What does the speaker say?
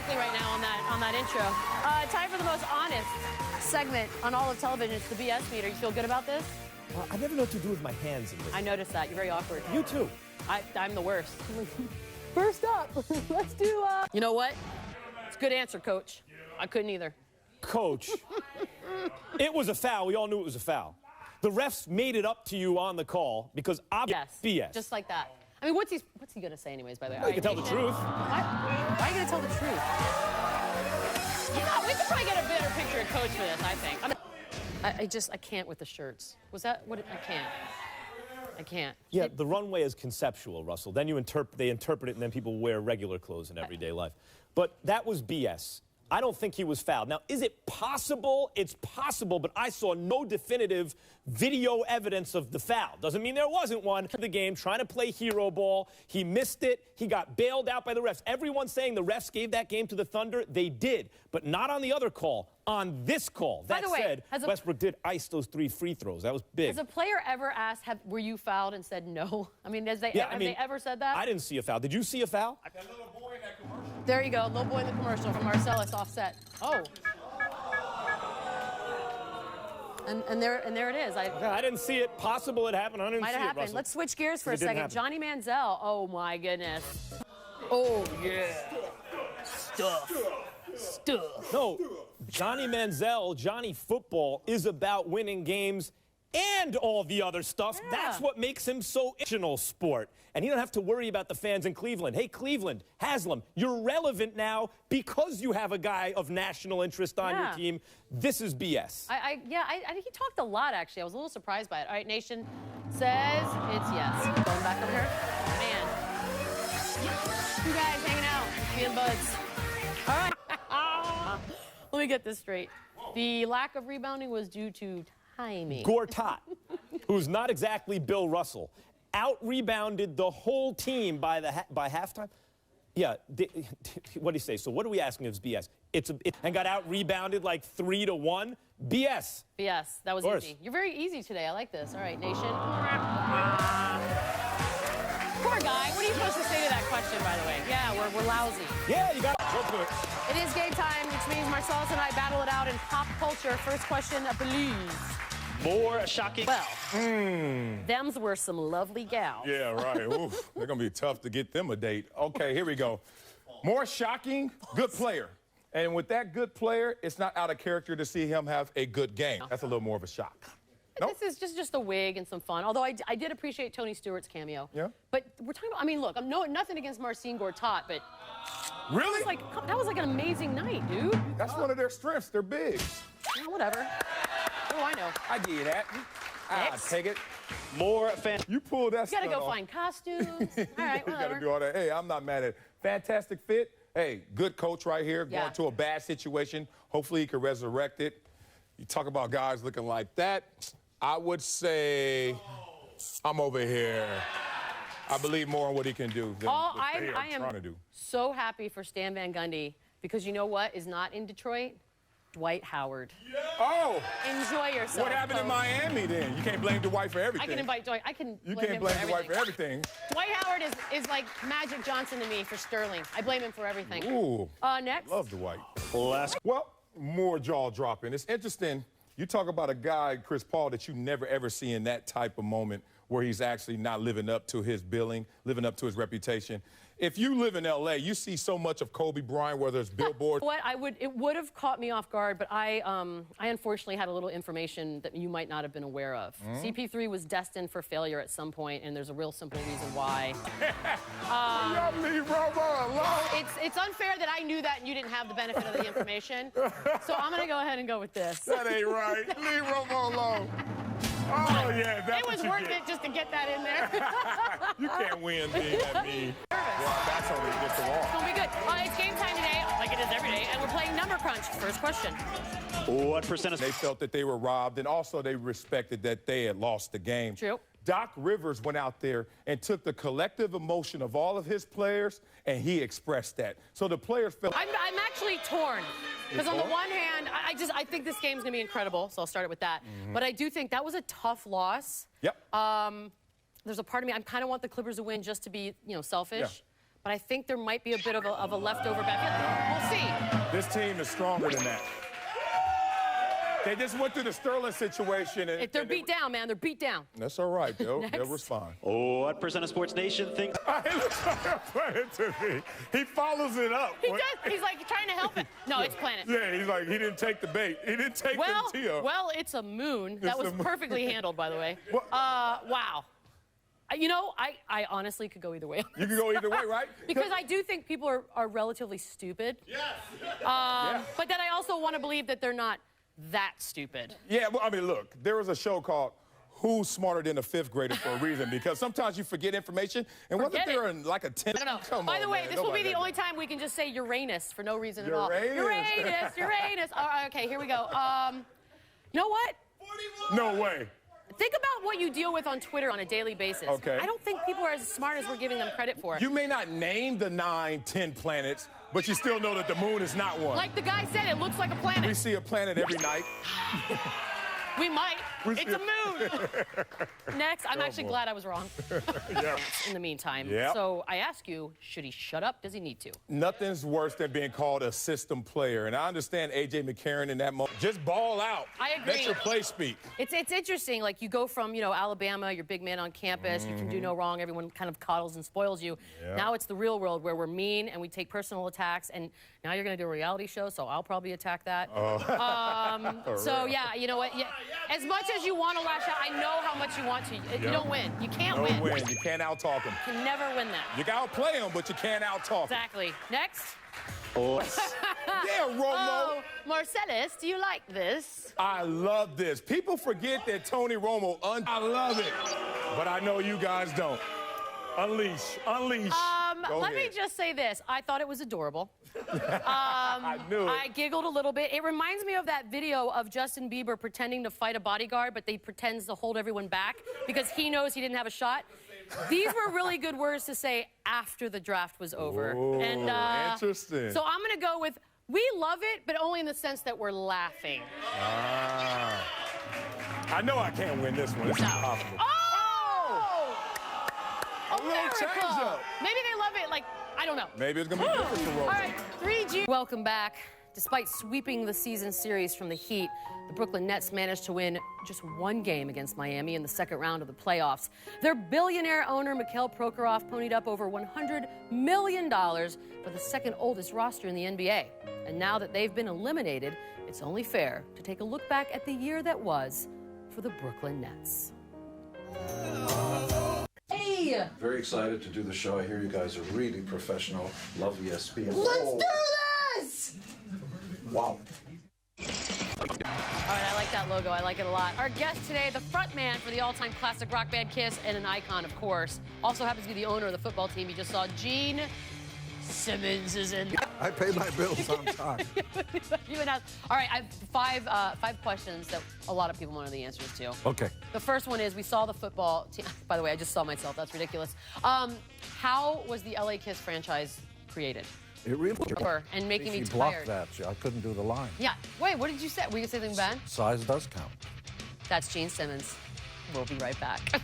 exactly right now on that intro. Time for the most honest segment on all of television. It's the BS meter. You feel good about this? I never know what to do with my hands in this. I noticed that. You're very awkward. You too. I'm the worst. First up, let's do, You know what? It's a good answer, Coach. I couldn't either. Coach, it was a foul. We all knew it was a foul. The refs made it up to you on the call because obviously BS. Just like that. I mean, what's he going to say anyways, by the way? Well, you can tell the truth. Why are you going to tell the truth? We could probably get a better picture of Coach for this, I think. I can't with the shirts. Was that what? I can't. Yeah, the runway is conceptual, Russell. Then they interpret it, and then people wear regular clothes in everyday life. But that was BS. I don't think he was fouled. Now, is it possible? It's possible, but I saw no definitive video evidence of the foul. Doesn't mean there wasn't one. The game, trying to play hero ball. He missed it. He got bailed out by the refs. Everyone's saying the refs gave that game to the Thunder. They did, but not on the other call. On this call. That said, Westbrook did ice those 3 free throws. That was big. Has a player ever asked, were you fouled, and said no? I mean, have they ever said that? I didn't see a foul. Did you see a foul? That little boy in that commercial. There you go, little boy in the commercial from Marcellus offset. Oh. And there it is. I didn't see it. Possible it happened. I didn't see it, happened. Russell. Let's switch gears for a second. Johnny Manziel. Oh, my goodness. Oh, yeah. Stuff. No, Johnny Manziel, Johnny Football is about winning games and all the other stuff. Yeah. That's what makes him so international sport. And he don't have to worry about the fans in Cleveland. Hey, Cleveland, Haslam, you're relevant now because you have a guy of national interest on your team. This is BS. I think he talked a lot, actually. I was a little surprised by it. All right, Nation says it's yes. Going back over here. Man. 2 guys hanging out, being buds. All right. Let me get this straight. The lack of rebounding was due to timing. Gortat, who's not exactly Bill Russell, out-rebounded the whole team by halftime. Yeah, what do you say? So what are we asking if it's BS? And got out-rebounded like 3-1? BS. BS. That was easy. You're very easy today. I like this. All right, Nation. Poor guy. What are you supposed to say to that question, by the way? Yeah, we're lousy. Yeah, you got it. It is game time, which means Marcellus and I battle it out in pop culture. First question, please. More shocking. Well, thems were some lovely gals. Yeah, right. Oof, they're going to be tough to get them a date. Okay, here we go. More shocking, good player. And with that good player, it's not out of character to see him have a good game. That's a little more of a shock. No? This is just a wig and some fun. Although I did appreciate Tony Stewart's cameo. Yeah. But we're talking about, I mean, look, nothing against Marcin Gortat, but really? That was like an amazing night, dude. That's one of their strengths. They're big. Yeah, whatever. What do I know? I get that. I'll take it. More fans. You pulled that stuff. You gotta go find costumes. All right, whatever. You gotta do all that. Hey, I'm not mad at it. Fantastic fit. Hey, good coach right here. Going to a bad situation. Hopefully he can resurrect it. You talk about guys looking like that. I would say I'm over here. I believe more in what he can do than what they are trying to do. So happy for Stan Van Gundy because you know what is not in Detroit? Dwight Howard. Yeah. Oh! Enjoy yourself. What happened in Miami then? You can't blame Dwight for everything. I can invite Dwight. You can't blame Dwight for everything. Dwight Howard is like Magic Johnson to me for Sterling. I blame him for everything. Ooh. Next. Love Dwight. Well, more jaw dropping. It's interesting. You talk about a guy, Chris Paul, that you never, ever see in that type of moment where he's actually not living up to his billing, living up to his reputation. If you live in L.A., you see so much of Kobe Bryant, whether it's billboards. It would have caught me off guard, but I unfortunately had a little information that you might not have been aware of. CP3 was destined for failure at some point, and there's a real simple reason why. Leave Romo alone. It's unfair that I knew that and you didn't have the benefit of the information. So I'm going to go ahead and go with this. That ain't right. Leave Romo alone. Oh, yeah, that's it was worth it just to get that in there. You can't win being that mean. Well, that's only to get the wall. It's going to be good. It's game time today, like it is every day, and we're playing Number Crunch. First question. What percentage? They felt that they were robbed, and also they respected that they had lost the game. True. Doc Rivers went out there and took the collective emotion of all of his players, and he expressed that. So the players felt... I'm actually torn. Because on the one hand, I think this game's going to be incredible, so I'll start it with that. But I do think that was a tough loss. Yep. There's a part of me, I kind of want the Clippers to win just to be, selfish. Yeah. but I think there might be a bit of a leftover back. We'll see. This team is stronger than that. They just went through the Sterling situation. And, If they're beat down, man, they're beat down. That's all right. They'll respond. What percent of Sports Nation thinks? It looks like a planet to me. He follows it up. He does. He's like trying to help it. No, it's planet. Yeah, he's like, he didn't take the bait. He didn't take the tee. Well, it's a moon. That was perfectly handled, by the way. What? Wow. You know, I honestly could go either way. You can go either way, right? Because I do think people are relatively stupid. Yes. But then I also want to believe that they're not that stupid. Yeah, well, I mean, look, there was a show called Who's Smarter Than a Fifth Grader for a reason, because sometimes you forget information, and whether they're in like a 10th. I don't know. By the way, this will be the only time we can just say Uranus for no reason at all. Uranus. All right, okay, here we go. You know what? 41. No way. Think about what you deal with on Twitter on a daily basis. Okay. I don't think people are as smart as we're giving them credit for. You may not name the 9, 10 planets, but you still know that the moon is not one. Like the guy said, it looks like a planet. We see a planet every night. We might. It's a moon. Next, I'm actually glad I was wrong. Yeah. In the meantime. Yep. So I ask you, should he shut up? Does he need to? Nothing's worse than being called a system player. And I understand A.J. McCarron in that moment. Just ball out. I agree. Let your play speak. It's interesting. Like, you go from, Alabama, you're big man on campus, you can do no wrong, everyone kind of coddles and spoils you. Yeah. Now it's the real world where we're mean and we take personal attacks, and now you're going to do a reality show, so I'll probably attack that. So, yeah, you know what? Yeah, as much as you want to lash out, I know how much you want to. You don't win. You can't win. You can't out-talk them. You can never win that. You can outplay them, but you can't out-talk them. Exactly. Next. Yeah, Romo. Oh, Marcellus, do you like this? I love this. People forget that Tony Romo, I love it. But I know you guys don't. Unleash. Let me just say this. I thought it was adorable. I knew it. I giggled a little bit. It reminds me of that video of Justin Bieber pretending to fight a bodyguard, but he pretends to hold everyone back because he knows he didn't have a shot. These were really good words to say after the draft was over. Ooh, and interesting. So I'm going to go with, we love it, but only in the sense that we're laughing. I know I can't win this one. It's impossible. A little change up. Maybe they love it, like, I don't know. Maybe it's going to be different for Romo. All right, 3G. Welcome back. Despite sweeping the season series from the Heat, the Brooklyn Nets managed to win just one game against Miami in the second round of the playoffs. Their billionaire owner, Mikhail Prokhorov, ponied up over $100 million for the second oldest roster in the NBA. And now that they've been eliminated, it's only fair to take a look back at the year that was for the Brooklyn Nets. Hey! Very excited to do the show. I hear you guys are really professional. Love ESPN. Let's do this! Wow. All right, I like that logo. I like it a lot. Our guest today, the front man for the all-time classic rock band Kiss, and an icon, of course. Also happens to be the owner of the football team. You just saw Gene Simmons is in. I pay my bills on time. All right, I have five questions that a lot of people want to know the answers to. Okay. The first one is, we saw the football team. By the way, I just saw myself. That's ridiculous. How was the LA Kiss franchise created? It really And making me She blocked tired. that. I couldn't do the line. Yeah. Wait, what did you say? Were you going to say something bad? Size does count. That's Gene Simmons. We'll be right back.